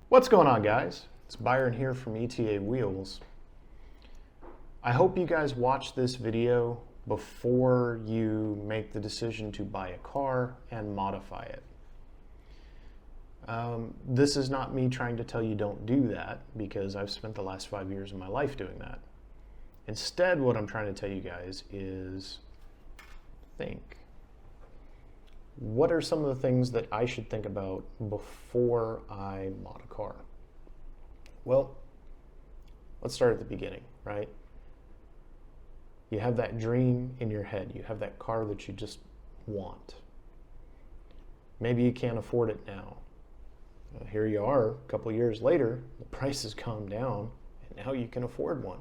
What's going on, guys? It's Byron here from ETA Wheels. I hope you guys watch this video before you make the decision to buy a car and modify it. This is not me trying to tell you don't do that, because I've spent the last 5 years of my life doing that. Instead, what I'm trying to tell you guys is think. What are some of the things that I should think about before I mod a car? Well, let's start at the beginning, right? You have that dream in your head. You have that car that you just want. Maybe you can't afford it now. Here you are, a couple of years later, the price has calmed down, and now you can afford one.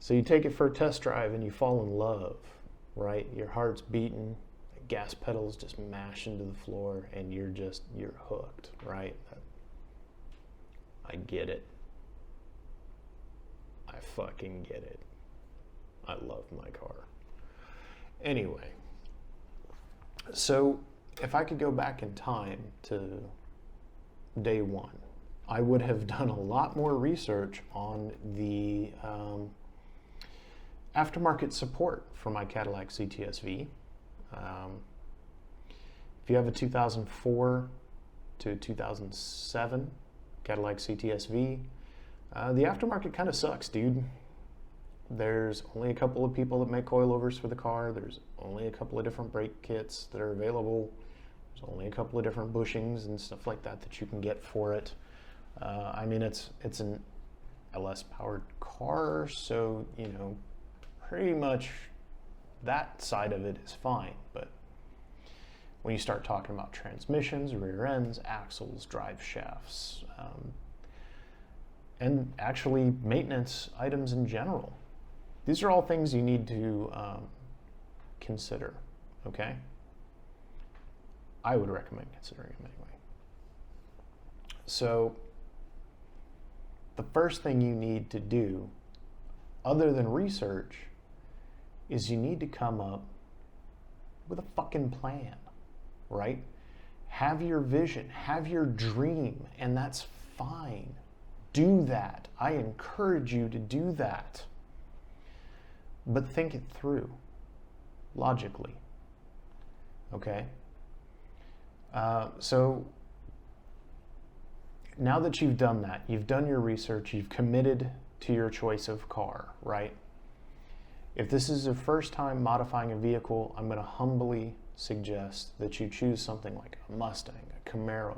So you take it for a test drive and you fall in love, right? Your heart's beating, the gas pedals just mash into the floor, and you're hooked, right? I get it. I fucking get it. I love my car. Anyway, so if I could go back in time to day one, I would have done a lot more research on the aftermarket support for my Cadillac CTS-V. If you have a 2004 to 2007 Cadillac CTS-V, the aftermarket kind of sucks, dude. There's only a couple of people that make coilovers for the car. There's only a couple of different brake kits that are available. There's only a couple of different bushings and stuff like that that you can get for it. I mean, it's an LS powered car, so, you know, pretty much that side of it is fine. But when you start talking about transmissions, rear ends, axles, drive shafts, and actually maintenance items in general, these are all things you need to consider, okay? I would recommend considering them anyway. So the first thing you need to do, other than research, is you need to come up with a fucking plan, right? Have your vision, have your dream, and that's fine. Do that. I encourage you to do that. But think it through logically, okay? So now that you've done that, you've done your research, you've committed to your choice of car, right? If this is your first time modifying a vehicle, I'm going to humbly suggest that you choose something like a Mustang, a Camaro,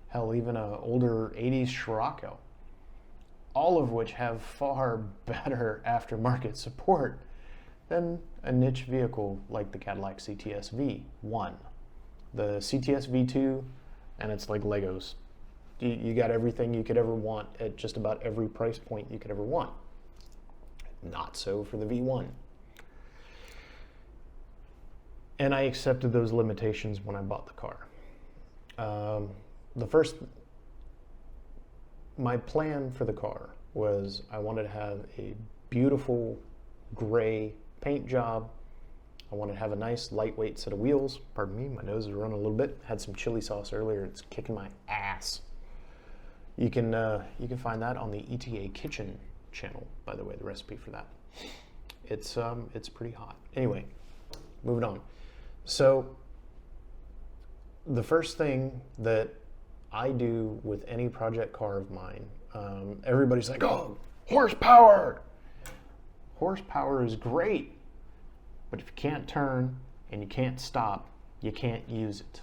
hell, even an older 80s Scirocco, all of which have far better aftermarket support than a niche vehicle like the Cadillac CTS V1. The CTS V2, and it's like Legos. You got everything you could ever want at just about every price point you could ever want. Not so for the V1. And I accepted those limitations when I bought the car. My plan for the car was I wanted to have a beautiful gray paint job. I wanted to have a nice lightweight set of wheels. Pardon me, my nose is running a little bit. Had some chili sauce earlier. It's kicking my ass. You can find that on the ETA Kitchen channel, by the way, the recipe for that. It's pretty hot. Anyway, moving on. So the first thing that I do with any project car of mine, everybody's like, oh, horsepower! Horsepower is great, but if you can't turn and you can't stop, you can't use it.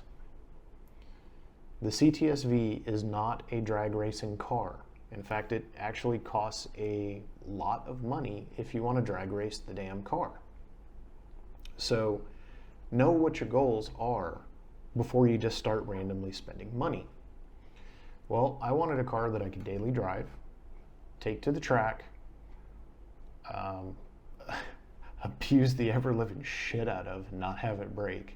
The CTS-V is not a drag racing car. In fact, it actually costs a lot of money if you want to drag race the damn car. So know what your goals are before you just start randomly spending money. Well, I wanted a car that I could daily drive, take to the track, abuse the ever-living shit out of, and not have it break.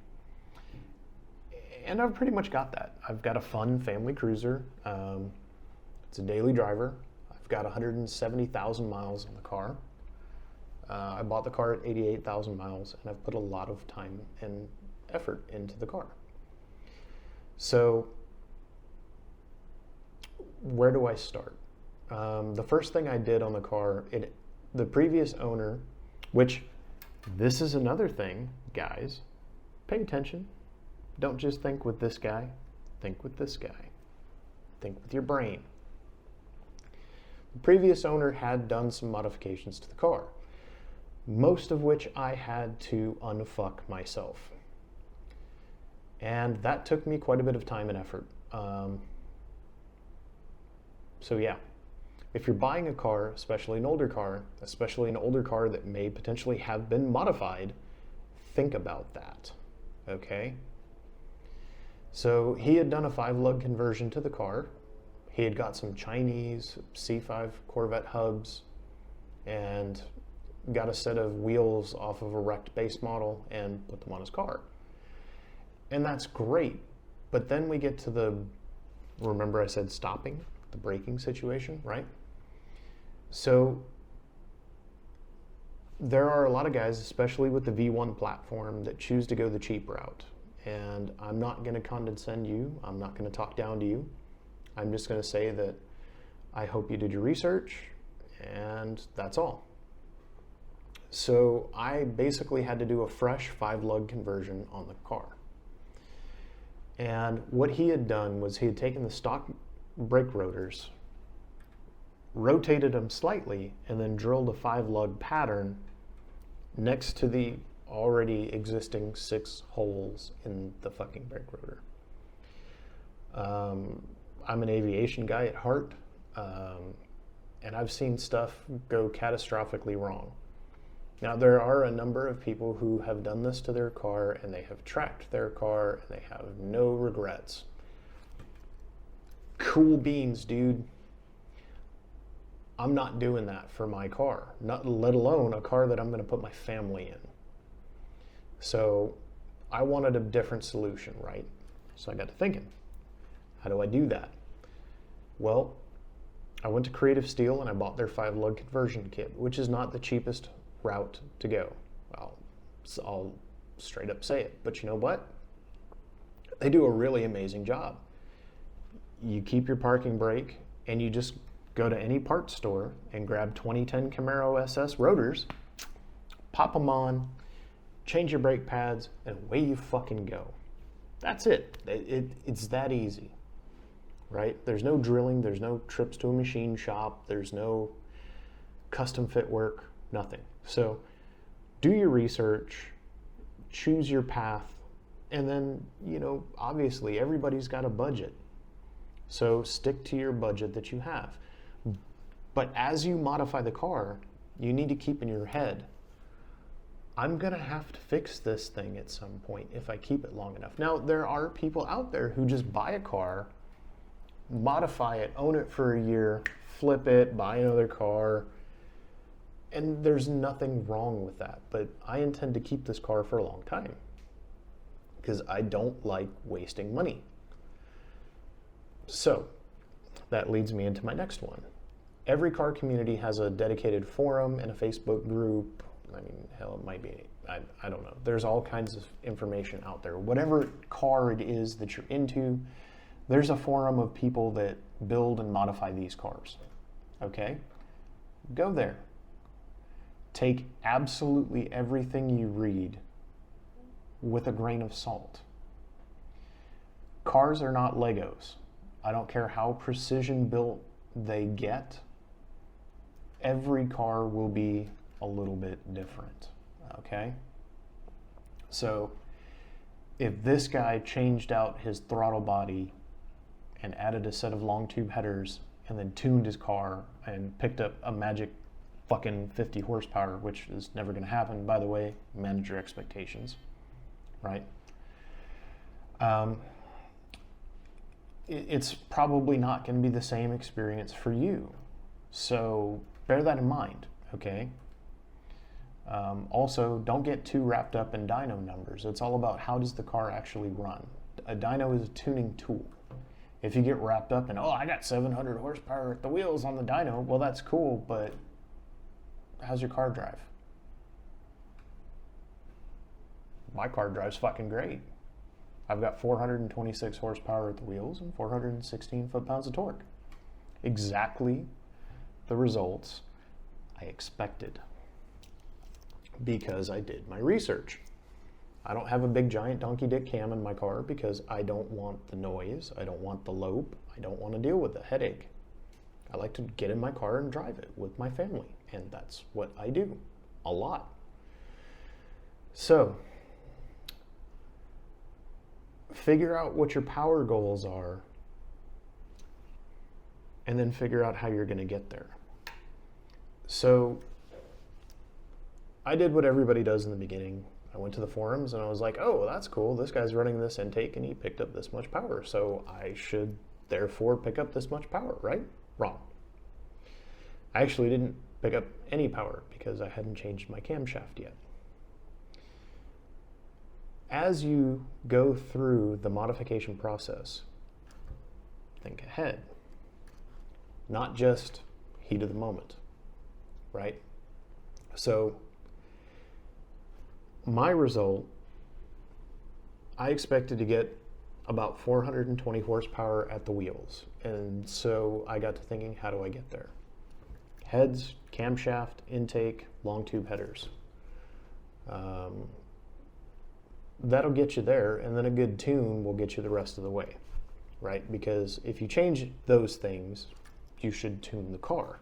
And I've pretty much got that. I've got a fun family cruiser. It's a daily driver. I've got 170,000 miles on the car. I bought the car at 88,000 miles, and I've put a lot of time and effort into the car. So where do I start? The first thing I did on the car, the previous owner, which this is another thing, guys, pay attention. Don't just think with this guy, think with this guy. Think with your brain. The previous owner had done some modifications to the car, most of which I had to unfuck myself. And that took me quite a bit of time and effort. So yeah, if you're buying a car, especially an older car that may potentially have been modified, think about that, okay? So he had done a 5-lug conversion to the car. He had got some Chinese C5 Corvette hubs and got a set of wheels off of a wrecked base model and put them on his car. And that's great, but then we get to remember I said stopping, the braking situation, right? So there are a lot of guys, especially with the V1 platform, that choose to go the cheap route. And I'm not going to condescend you. I'm not going to talk down to you. I'm just going to say that I hope you did your research, and that's all. So I basically had to do a fresh 5-lug conversion on the car. And what he had done was he had taken the stock brake rotors, rotated them slightly, and then drilled a 5-lug pattern next to the already existing 6 holes in the fucking brake rotor. I'm an aviation guy at heart, and I've seen stuff go catastrophically wrong. Now, there are a number of people who have done this to their car, and they have tracked their car, and they have no regrets. Cool beans, dude. I'm not doing that for my car, not let alone a car that I'm going to put my family in. So I wanted a different solution, right? So I got to thinking, how do I do that? Well, I went to Creative Steel and I bought their 5-lug conversion kit, which is not the cheapest route to go. I'll straight up say it, but you know what? They do a really amazing job. You keep your parking brake and you just go to any parts store and grab 2010 Camaro SS rotors, pop them on, change your brake pads, and away you fucking go. That's it. It's that easy, right? There's no drilling, there's no trips to a machine shop, there's no custom fit work, nothing. So do your research, choose your path, and then, obviously everybody's got a budget. So stick to your budget that you have. But as you modify the car, you need to keep in your head, I'm going to have to fix this thing at some point if I keep it long enough. Now, there are people out there who just buy a car, modify it, own it for a year, flip it, buy another car, and there's nothing wrong with that. But I intend to keep this car for a long time because I don't like wasting money. So that leads me into my next one. Every car community has a dedicated forum and a Facebook group. I mean, hell, it might be, I don't know. There's all kinds of information out there. Whatever car it is that you're into, there's a forum of people that build and modify these cars. Okay? Go there. Take absolutely everything you read with a grain of salt. Cars are not Legos. I don't care how precision built they get. Every car will be a little bit different, okay? So if this guy changed out his throttle body and added a set of long tube headers and then tuned his car and picked up a magic fucking 50 horsepower, which is never going to happen, by the way, manage your expectations, right? It's probably not going to be the same experience for you. So bear that in mind, okay? Also, don't get too wrapped up in dyno numbers. It's all about how does the car actually run. A dyno is a tuning tool. If you get wrapped up in, I got 700 horsepower at the wheels on the dyno, well, that's cool, but how's your car drive? My car drives fucking great. I've got 426 horsepower at the wheels and 416 foot-pounds of torque. exactly the results I expected because I did my research. I don't have a big giant donkey dick cam in my car because I don't want the noise, I don't want the lope, I don't want to deal with the headache. I like to get in my car and drive it with my family, and that's what I do a lot. So, figure out what your power goals are and then figure out how you're going to get there. So, I did what everybody does in the beginning. I went to the forums and I was like, oh, that's cool. This guy's running this intake and he picked up this much power. So I should therefore pick up this much power, right? Wrong. I actually didn't pick up any power because I hadn't changed my camshaft yet. As you go through the modification process, think ahead. Not just heat of the moment, right? So my result, I expected to get about 420 horsepower at the wheels. And so I got to thinking, how do I get there? Heads, camshaft, intake, long tube headers. That'll get you there, and then a good tune will get you the rest of the way, right? Because if you change those things, you should tune the car.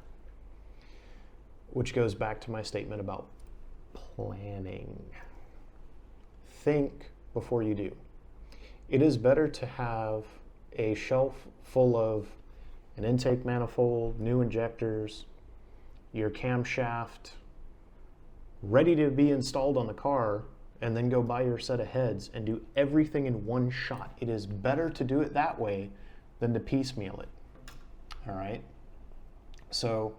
Which goes back to my statement about planning. Think before you do. It is better to have a shelf full of an intake manifold, new injectors, your camshaft ready to be installed on the car, and then go buy your set of heads and do everything in one shot. It is better to do it that way than to piecemeal it. All right? So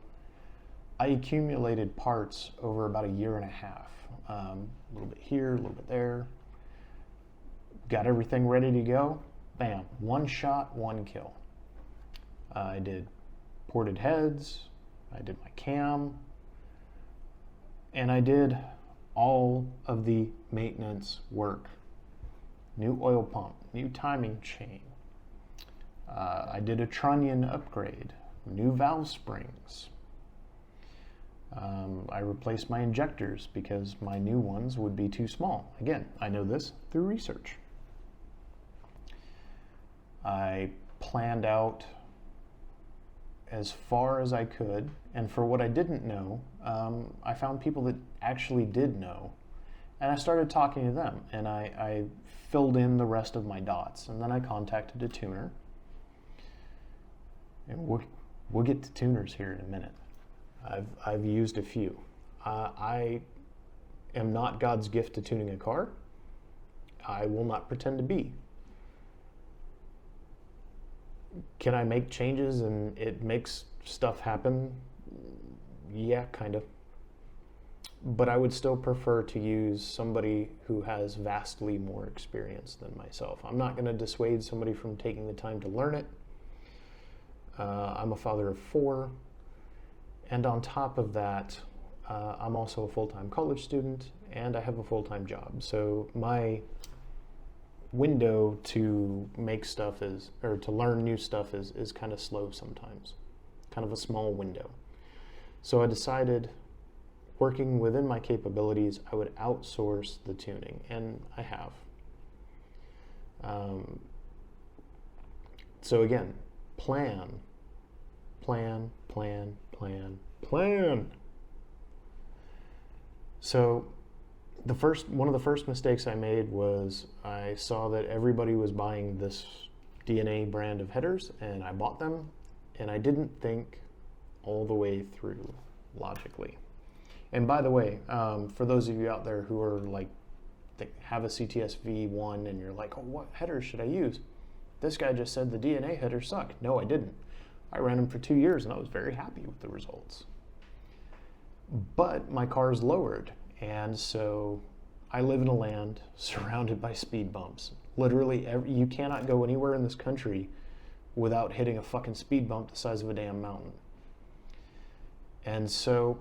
I accumulated parts over about a year and a half. A little bit here, a little bit there. Got everything ready to go. Bam, one shot, one kill. I did ported heads, I did my cam, and I did all of the maintenance work. New oil pump, new timing chain. I did a trunnion upgrade, new valve springs. I replaced my injectors because my new ones would be too small. Again, I know this through research. I planned out as far as I could, and for what I didn't know, I found people that actually did know, and I started talking to them, and I filled in the rest of my dots, and then I contacted a tuner, and we'll get to tuners here in a minute. I've used a few. I am not God's gift to tuning a car. I will not pretend to be. Can I make changes and it makes stuff happen? Yeah, kind of. But I would still prefer to use somebody who has vastly more experience than myself. I'm not going to dissuade somebody from taking the time to learn it. I'm a father of 4. And on top of that, I'm also a full-time college student and I have a full-time job. So my window to make stuff or to learn new stuff is kind of slow sometimes, kind of a small window. So I decided, working within my capabilities, I would outsource the tuning, and I have. So again, plan. So one of the first mistakes I made was I saw that everybody was buying this DNA brand of headers, and I bought them, and I didn't think all the way through logically. And by the way, for those of you out there who are like, have a CTS V1 and you're like, oh, what headers should I use? This guy just said the DNA headers suck. No, I didn't. I ran them for 2 years and I was very happy with the results. But my car's lowered, and so I live in a land surrounded by speed bumps. Literally, you cannot go anywhere in this country without hitting a fucking speed bump the size of a damn mountain. And so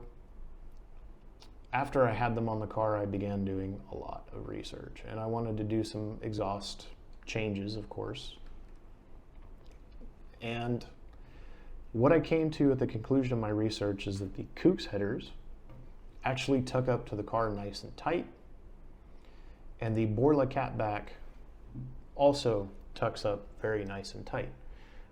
after I had them on the car, I began doing a lot of research, and I wanted to do some exhaust changes, of course. And What I came to at the conclusion of my research is that the Kooks headers actually tuck up to the car nice and tight, and the Borla catback also tucks up very nice and tight.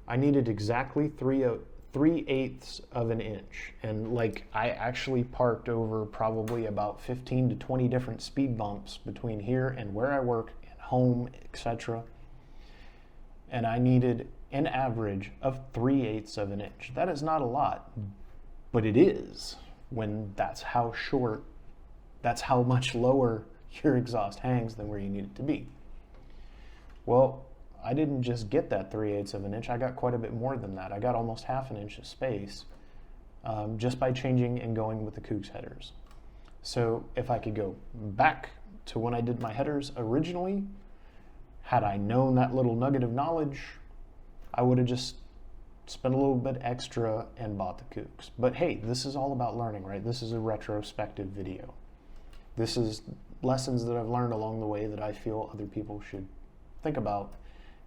I needed exactly 3/8 of an inch, and like I actually parked over probably about 15 to 20 different speed bumps between here and where I work and home, etc. And I needed an average of 3/8 of an inch. That is not a lot, but it is when that's how short, that's how much lower your exhaust hangs than where you need it to be. Well, I didn't just get that 3/8 of an inch, I got quite a bit more than that. I got almost half an inch of space just by changing and going with the Kooks headers. So if I could go back to when I did my headers originally, had I known that little nugget of knowledge, I would have just spent a little bit extra and bought the Kooks. But hey, this is all about learning, right? This is a retrospective video. This is lessons that I've learned along the way that I feel other people should think about,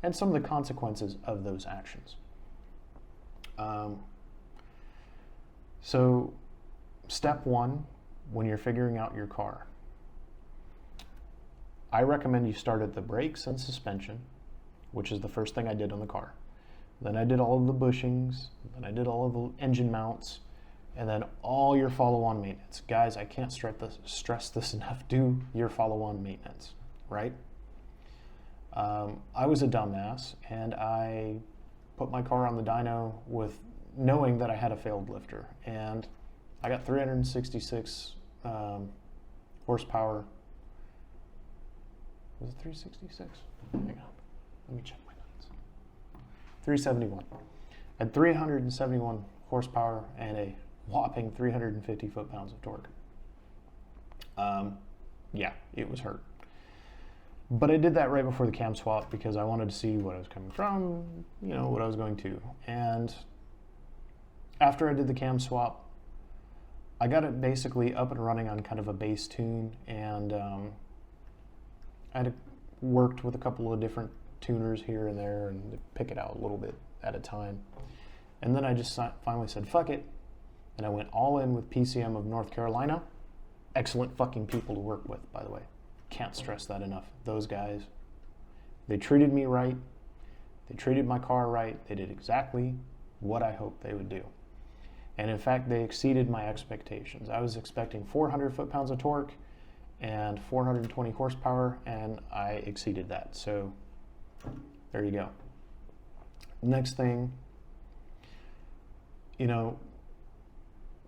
and some of the consequences of those actions. So step one, when you're figuring out your car, I recommend you start at the brakes and suspension, which is the first thing I did on the car. Then I did all of the bushings, then I did all of the engine mounts, and then all your follow-on maintenance. Guys, I can't stress this enough. Do your follow-on maintenance, right? I was a dumbass, and I put my car on the dyno with knowing that I had a failed lifter, and I got 366 horsepower. Was it 366? Hang on, let me check my notes. 371. I had 371 horsepower and a whopping 350 foot-pounds of torque. Yeah, it was hurt. But I did that right before the cam swap because I wanted to see what I was coming from, you know, what I was going to. And after I did the cam swap, I got it basically up and running on kind of a base tune, and I had worked with a couple of different tuners here and there and pick it out a little bit at a time. And then I just finally said, fuck it. And I went all in with PCM of North Carolina. Excellent fucking people to work with, by the way. Can't stress that enough. Those guys, they treated me right. They treated my car right. They did exactly what I hoped they would do. And in fact, they exceeded my expectations. I was expecting 400 foot-pounds of torque and 420 horsepower, and I exceeded that. So there you go. Next thing, you know,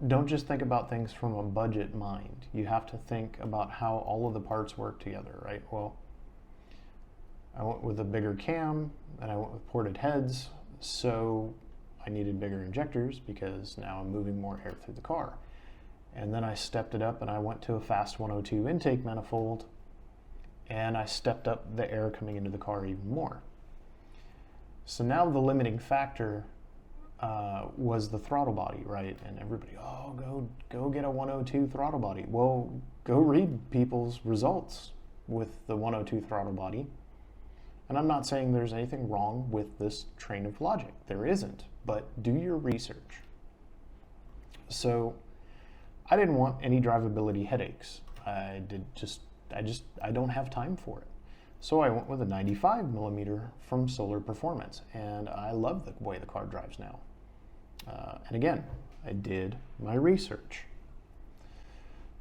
don't just think about things from a budget mind. You have to think about how all of the parts work together, right? Well, I went with a bigger cam and I went with ported heads, so I needed bigger injectors because now I'm moving more air through the car. And then I stepped it up and I went to a fast 102 intake manifold, and I stepped up the air coming into the car even more. So now the limiting factor was the throttle body, right? And everybody, oh, go get a 102 throttle body. Well, go read people's results with the 102 throttle body. And I'm not saying there's anything wrong with this train of logic. There isn't, but do your research. So I didn't want any drivability headaches. I don't have time for it. So I went with a 95 millimeter from Solar Performance, and I love the way the car drives now. And again, I did my research.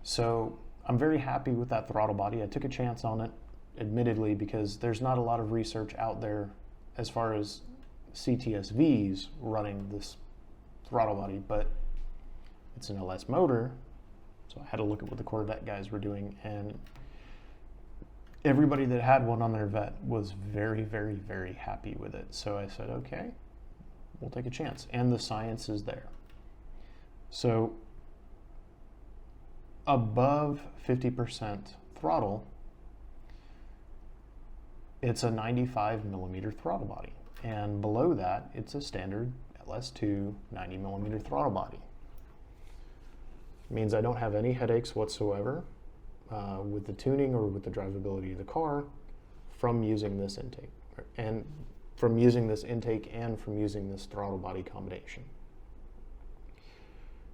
So I'm very happy with that throttle body. I took a chance on it, admittedly, because there's not a lot of research out there as far as CTSVs running this throttle body, but it's an LS motor, so I had to look at what the Corvette guys were doing, and everybody that had one on their Vet was very, very, very happy with it. So I said, okay, we'll take a chance. And the science is there. So above 50% throttle, it's a 95 millimeter throttle body. And below that, it's a standard LS2 90 millimeter throttle body. It means I don't have any headaches whatsoever with the tuning or with the drivability of the car from using this intake, and from using this throttle body combination.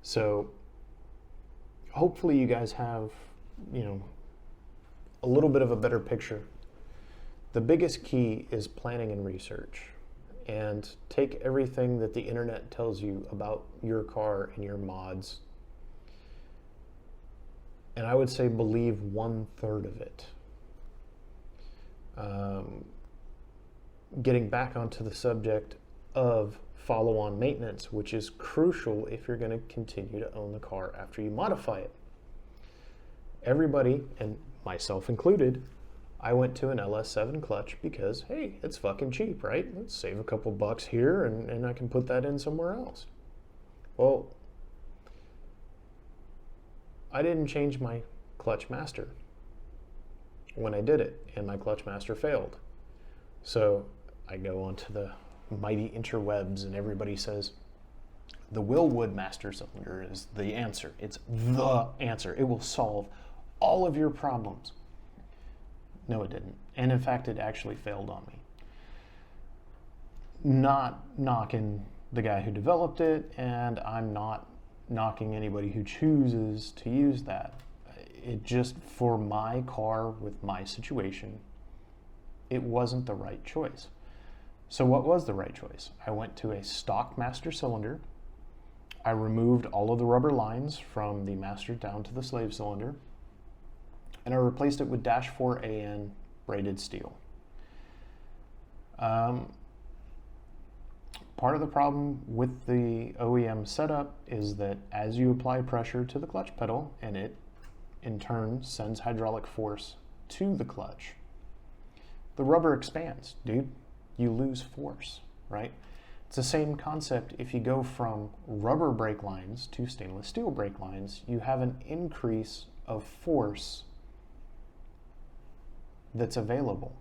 So hopefully you guys have, a little bit of a better picture. The biggest key is planning and research. And take everything that the internet tells you about your car and your mods, and I would say believe 1/3 of it. Getting back onto the subject of follow-on maintenance, which is crucial if you're going to continue to own the car after you modify it. Everybody, and myself included, I went to an LS7 clutch because, hey, it's fucking cheap, right? Let's save a couple bucks here and I can put that in somewhere else. Well, I didn't change my clutch master when I did it, and my clutch master failed. So I go onto the mighty interwebs and everybody says, the Willwood master cylinder is the answer. It's the answer. It will solve all of your problems. No, it didn't. And in fact, it actually failed on me. Not knocking the guy who developed it, and I'm not knocking anybody who chooses to use that. It just, for my car with my situation, it wasn't the right choice. So what was the right choice? I went to a stock master cylinder. I removed all of the rubber lines from the master down to the slave cylinder, and I replaced it with -4AN braided steel. Part of the problem with the OEM setup is that as you apply pressure to the clutch pedal, and it in turn sends hydraulic force to the clutch, the rubber expands, dude. You lose force, right? It's the same concept if you go from rubber brake lines to stainless steel brake lines. You have an increase of force that's available.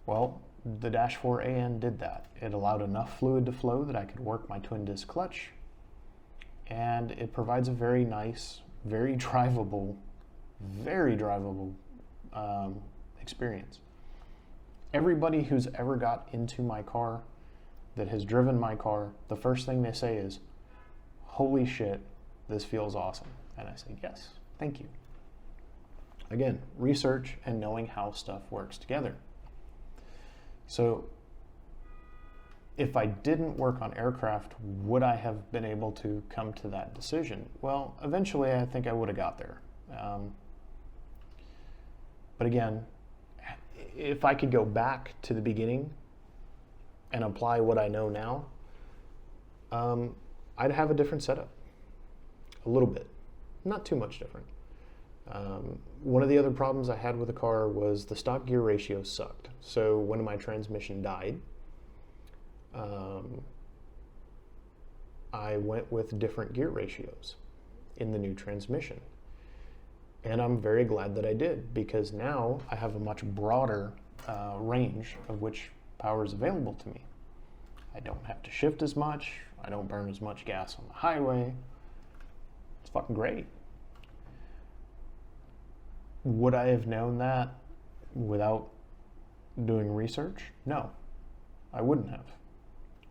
Well, the -4AN did that. It allowed enough fluid to flow that I could work my twin disc clutch, and it provides a very nice, very drivable experience. Everybody who's ever got into my car, that has driven my car, the first thing they say is, holy shit, this feels awesome. And I say, yes, thank you. Again, research and knowing how stuff works together. So if I didn't work on aircraft, would I have been able to come to that decision? Well, eventually I think I would have got there. But again, if I could go back to the beginning and apply what I know now, I'd have a different setup. A little bit. Not too much different. One of the other problems I had with the car was the stock gear ratio sucked. So when my transmission died, I went with different gear ratios in the new transmission. And I'm very glad that I did, because now I have a much broader range of which power is available to me. I don't have to shift as much. I don't burn as much gas on the highway. It's fucking great. Would I have known that without doing research? No, I wouldn't have.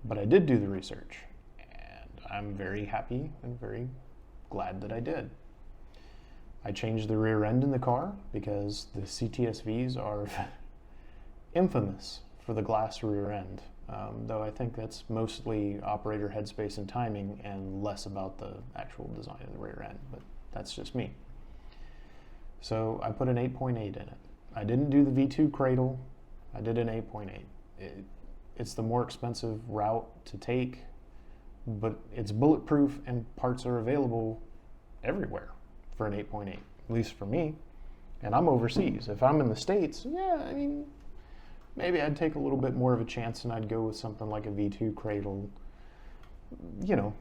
But I did do the research, and I'm very happy and very glad that I did. I changed the rear end in the car because the CTSVs are infamous for the glass rear end, though I think that's mostly operator headspace and timing and less about the actual design of the rear end, but that's just me. So I put an 8.8 in it. I didn't do the V2 cradle, I did an 8.8. It's the more expensive route to take, but it's bulletproof and parts are available everywhere for an 8.8, at least for me. And I'm overseas. If I'm in the States, yeah, I mean, maybe I'd take a little bit more of a chance and I'd go with something like a V2 cradle, you know,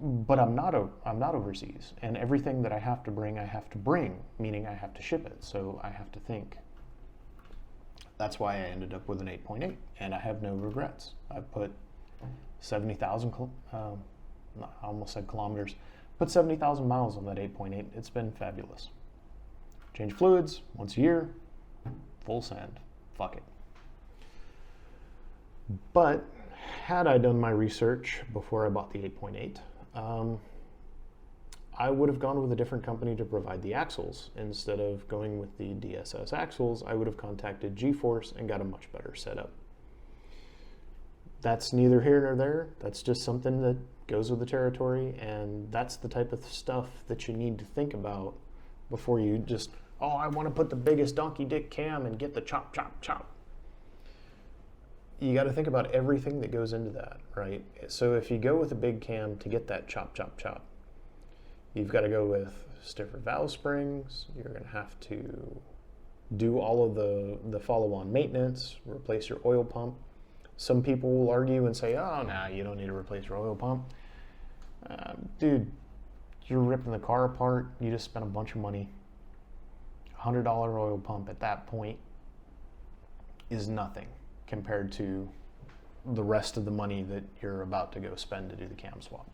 but I'm not overseas. And everything that I have to bring, meaning I have to ship it. So I have to think. That's why I ended up with an 8.8, and I have no regrets. I put 70,000, I almost said kilometers, put 70,000 miles on that 8.8. It's been fabulous. Change fluids once a year, full send, fuck it. But had I done my research before I bought the 8.8, I would have gone with a different company to provide the axles. Instead of going with the DSS axles, I would have contacted G-Force and got a much better setup. That's neither here nor there. That's just something that goes with the territory, and that's the type of stuff that you need to think about before you just, oh, I want to put the biggest donkey dick cam and get the chop, chop, chop. You got to think about everything that goes into that, right? So if you go with a big cam to get that chop, chop, chop, you've got to go with stiffer valve springs. You're going to have to do all of the follow-on maintenance, replace your oil pump. Some people will argue and say, oh, nah, you don't need to replace your oil pump. Dude, you're ripping the car apart. You just spent a bunch of money. $100 oil pump at that point is nothing compared to the rest of the money that you're about to go spend to do the cam swap.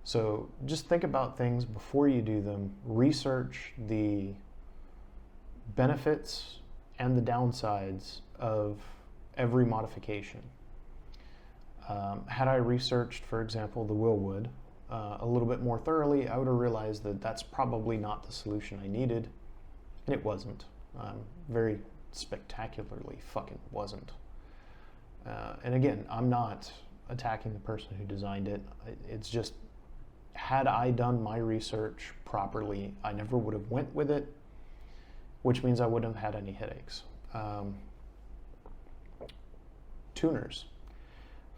So just think about things before you do them. Research the benefits and the downsides of every modification. Had I researched, for example, the Willwood a little bit more thoroughly, I would have realized that that's probably not the solution I needed, and it wasn't. Very spectacularly fucking wasn't. And again, I'm not attacking the person who designed it. It's just, had I done my research properly, I never would have went with it, which means I wouldn't have had any headaches. Tuners.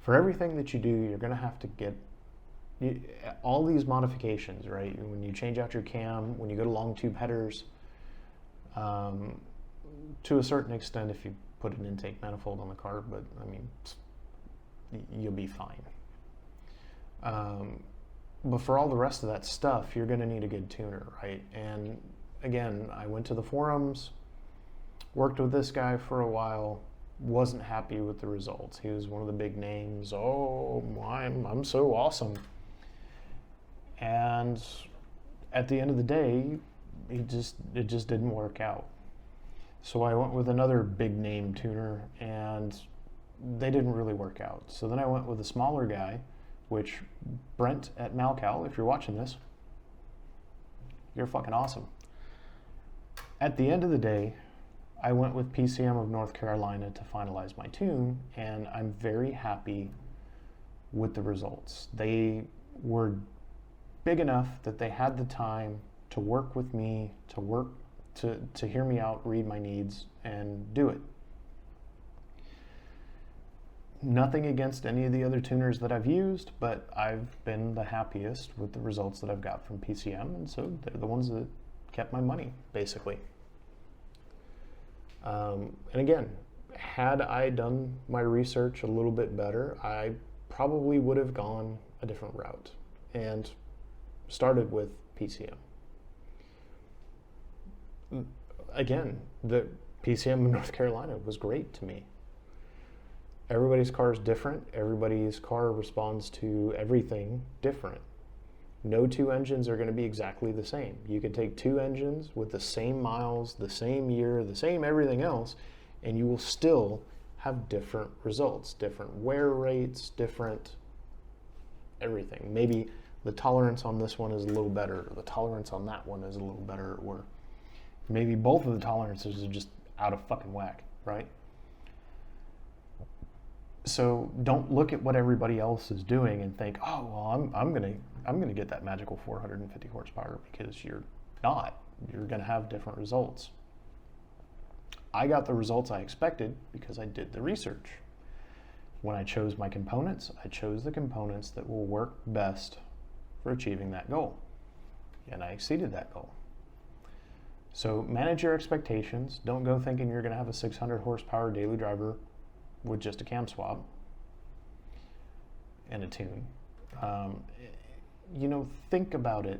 For everything that you do, you're going to have to get all these modifications, right? When you change out your cam, when you go to long tube headers, to a certain extent if you put an intake manifold on the car, but I mean, you'll be fine. But for all the rest of that stuff, you're going to need a good tuner, right? And again, I went to the forums, worked with this guy for a while, wasn't happy with the results. He was one of the big names. Oh, I'm so awesome. And at the end of the day, it just didn't work out. So I went with another big name tuner, and they didn't really work out. So then I went with a smaller guy, which Brent at Malcal, if you're watching this, you're fucking awesome. At the end of the day, I went with PCM of North Carolina to finalize my tune, and I'm very happy with the results. They were big enough that they had the time to work with me, to hear me out, read my needs, and do it. Nothing against any of the other tuners that I've used, but I've been the happiest with the results that I've got from PCM, and so they're the ones that kept my money, basically. And again, had I done my research a little bit better, I probably would have gone a different route and started with PCM. Again, the PCM in North Carolina was great to me. Everybody's car is different. Everybody's car responds to everything different. No two engines are going to be exactly the same. You could take two engines with the same miles, the same year, the same everything else, and you will still have different results, different wear rates, different everything. Maybe the tolerance on this one is a little better, or the tolerance on that one is a little better, or maybe both of the tolerances are just out of fucking whack, right? So don't look at what everybody else is doing and think, oh, well, I'm gonna get that magical 450 horsepower, because you're not. You're gonna have different results. I got the results I expected because I did the research. When I chose my components, I chose the components that will work best for achieving that goal. And I exceeded that goal. So manage your expectations. Don't go thinking you're gonna have a 600 horsepower daily driver with just a cam swap and a tune. Think about it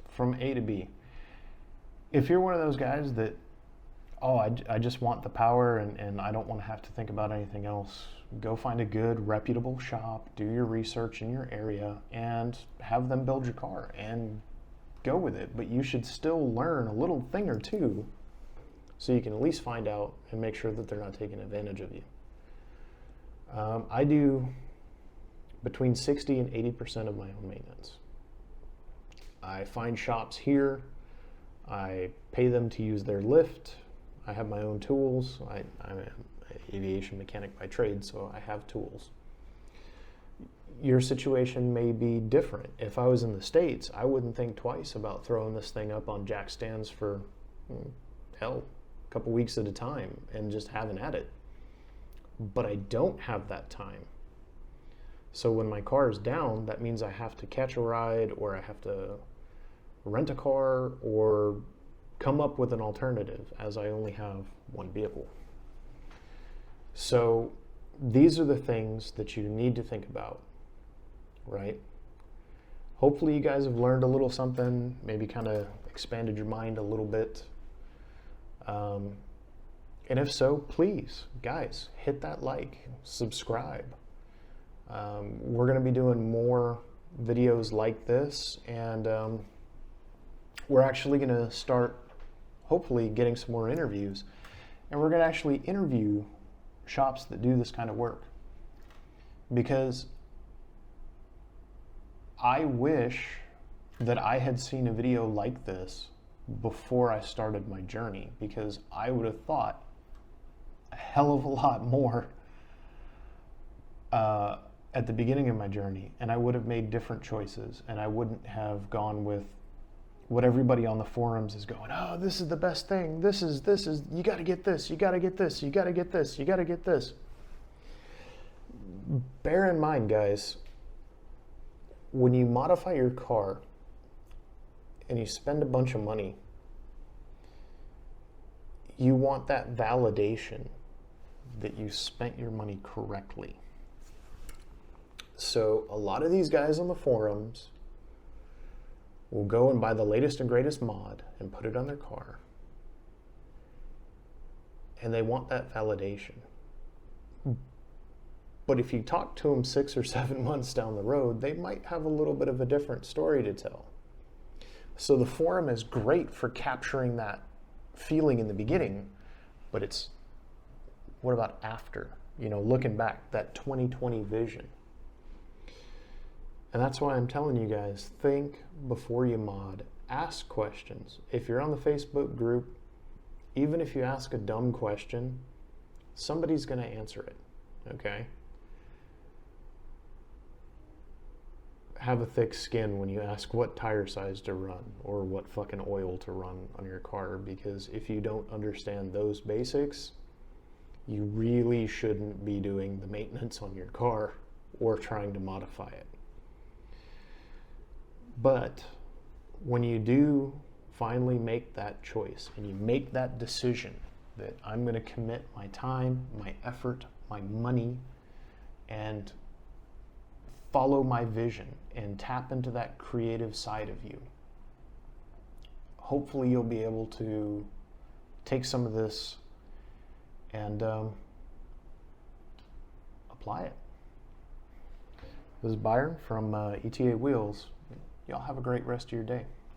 from A to B. If you're one of those guys that, I just want the power and I don't want to have to think about anything else, go find a good, reputable shop, do your research in your area, and have them build your car and go with it. But you should still learn a little thing or two so you can at least find out and make sure that they're not taking advantage of you. I do between 60 and 80% of my own maintenance. I find shops here, I pay them to use their lift, I have my own tools. I'm an aviation mechanic by trade, so I have tools. Your situation may be different. If I was in the States, I wouldn't think twice about throwing this thing up on jack stands for, hell, a couple weeks at a time and just having at it. But I don't have that time. So when my car is down, that means I have to catch a ride, or I have to rent a car, or come up with an alternative, as I only have one vehicle. So these are the things that you need to think about, right? Hopefully you guys have learned a little something, maybe kind of expanded your mind a little bit. And if so, please, guys, hit that like, subscribe. We're going to be doing more videos like this, and we're actually going to start, hopefully, getting some more interviews. And we're going to actually interview shops that do this kind of work. Because I wish that I had seen a video like this before I started my journey, because I would have thought a hell of a lot more at the beginning of my journey, and I would have made different choices, and I wouldn't have gone with what everybody on the forums is going, oh, this is the best thing, this is, you got to get this, you got to get this, you got to get this, you got to get this. Bear in mind, guys, when you modify your car and you spend a bunch of money, you want that validation that you spent your money correctly. So a lot of these guys on the forums will go and buy the latest and greatest mod and put it on their car. And they want that validation. But if you talk to them 6 or 7 months down the road, they might have a little bit of a different story to tell. So the forum is great for capturing that feeling in the beginning, but it's, what about after? You know, looking back, that 2020 vision. And that's why I'm telling you guys, think before you mod. Ask questions. If you're on the Facebook group, even if you ask a dumb question, somebody's going to answer it, okay? Have a thick skin when you ask what tire size to run or what fucking oil to run on your car, because if you don't understand those basics, you really shouldn't be doing the maintenance on your car or trying to modify it. But when you do finally make that choice and you make that decision that I'm going to commit my time, my effort, my money, and follow my vision and tap into that creative side of you, hopefully you'll be able to take some of this and apply it. This is Byron from ETA Wheels. Y'all have a great rest of your day.